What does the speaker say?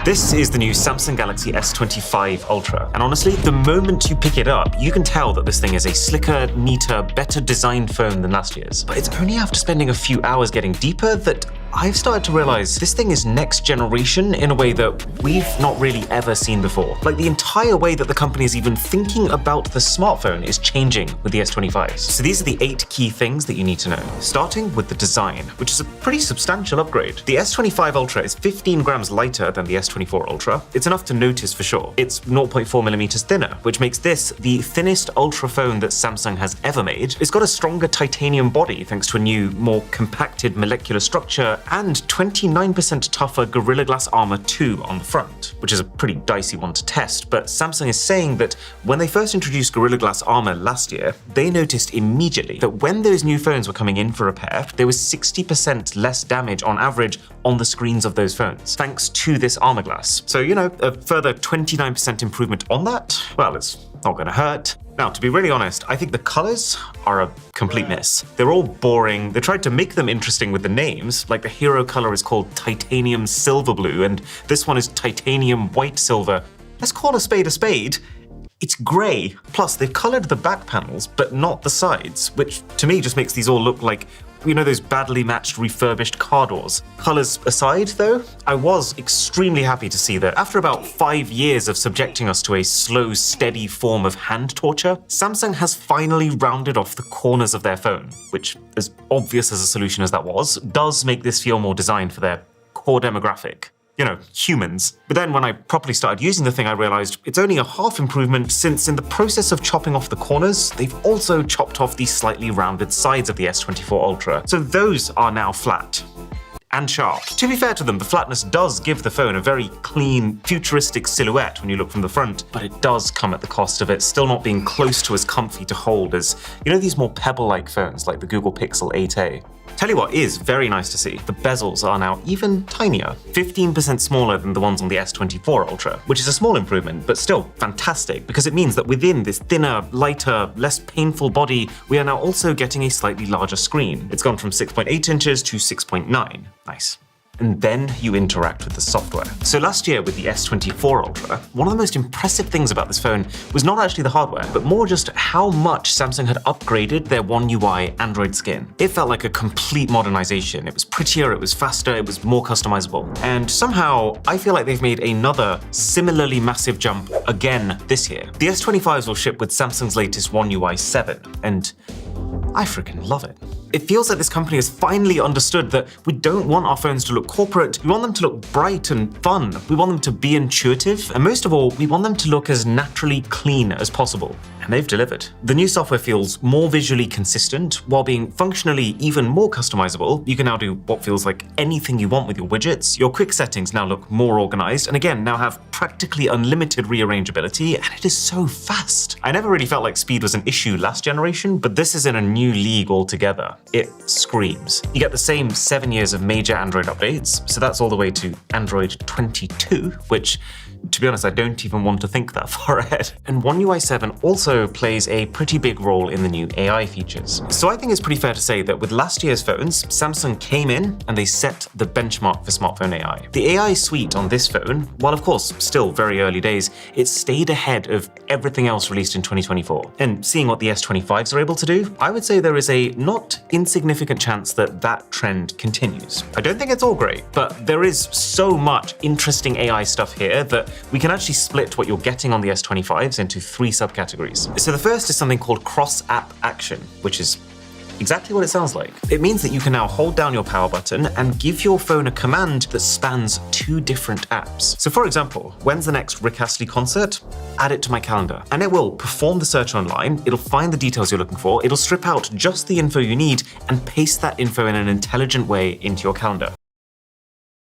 This is the new Samsung Galaxy S25 Ultra, and honestly, the moment you pick it up, you can tell that this thing is a slicker, neater, better designed phone than last year's. But it's only after spending a few hours getting deeper that I've started to realize this thing is next generation in a way that we've not really ever seen before. Like, the entire way that the company is even thinking about the smartphone is changing with the S25s. So these are the 8 key things that you need to know, starting with the design, which is a pretty substantial upgrade. The S25 Ultra is 15 grams lighter than the S24 Ultra. It's enough to notice for sure. It's 0.4 millimeters thinner, which makes this the thinnest Ultra phone that Samsung has ever made. It's got a stronger titanium body thanks to a new, more compacted molecular structure and 29% tougher Gorilla Glass Armor 2 on the front, which is a pretty dicey one to test, but Samsung is saying that when they first introduced Gorilla Glass Armor last year, they noticed immediately that when those new phones were coming in for repair, there was 60% less damage on average on the screens of those phones, thanks to this armor glass. So, a further 29% improvement on that, well, it's not gonna hurt. Now, to be really honest, I think the colors are a complete miss. They're all boring. They tried to make them interesting with the names, like the hero color is called Titanium Silver Blue, and this one is Titanium White Silver. Let's call a spade a spade. It's grey. Plus, they've colored the back panels, but not the sides, which to me just makes these all look like those badly matched refurbished car doors. Colors aside, though, I was extremely happy to see that after about 5 years of subjecting us to a slow, steady form of hand torture, Samsung has finally rounded off the corners of their phone, which, as obvious as a solution as that was, does make this feel more designed for their core demographic. Humans. But then when I properly started using the thing, I realized it's only a half improvement, since in the process of chopping off the corners, they've also chopped off the slightly rounded sides of the S24 Ultra. So those are now flat and sharp. To be fair to them, the flatness does give the phone a very clean, futuristic silhouette when you look from the front, but it does come at the cost of it still not being close to as comfy to hold as, these more pebble-like phones like the Google Pixel 8a. Tell you what is very nice to see, the bezels are now even tinier, 15% smaller than the ones on the S24 Ultra, which is a small improvement, but still fantastic, because it means that within this thinner, lighter, less painful body, we are now also getting a slightly larger screen. It's gone from 6.8 inches to 6.9. Nice. And then you interact with the software. So last year with the S24 Ultra, one of the most impressive things about this phone was not actually the hardware, but more just how much Samsung had upgraded their One UI Android skin. It felt like a complete modernization. It was prettier, it was faster, it was more customizable. And somehow, I feel like they've made another similarly massive jump again this year. The S25s will ship with Samsung's latest One UI 7, and I freaking love it. It feels like this company has finally understood that we don't want our phones to look corporate, we want them to look bright and fun, we want them to be intuitive, and most of all, we want them to look as naturally clean as possible. And they've delivered. The new software feels more visually consistent, while being functionally even more customizable. You can now do what feels like anything you want with your widgets. Your quick settings now look more organized, and again, now have practically unlimited rearrangeability, and it is so fast. I never really felt like speed was an issue last generation, but this is in a new league altogether. It screams. You get the same 7 years of major Android updates, so that's all the way to Android 22, which, to be honest, I don't even want to think that far ahead. And One UI 7 also plays a pretty big role in the new AI features. So I think it's pretty fair to say that with last year's phones, Samsung came in and they set the benchmark for smartphone AI. The AI suite on this phone, while of course still very early days, it stayed ahead of everything else released in 2024. And seeing what the S25s are able to do, I would say there is a not insignificant chance that that trend continues. I don't think it's all great, but there is so much interesting AI stuff here that we can actually split what you're getting on the S25s into 3 subcategories. So the first is something called cross-app action, which is exactly what it sounds like. It means that you can now hold down your power button and give your phone a command that spans 2 different apps. So for example, when's the next Rick Astley concert? Add it to my calendar. And it will perform the search online, it'll find the details you're looking for, it'll strip out just the info you need and paste that info in an intelligent way into your calendar.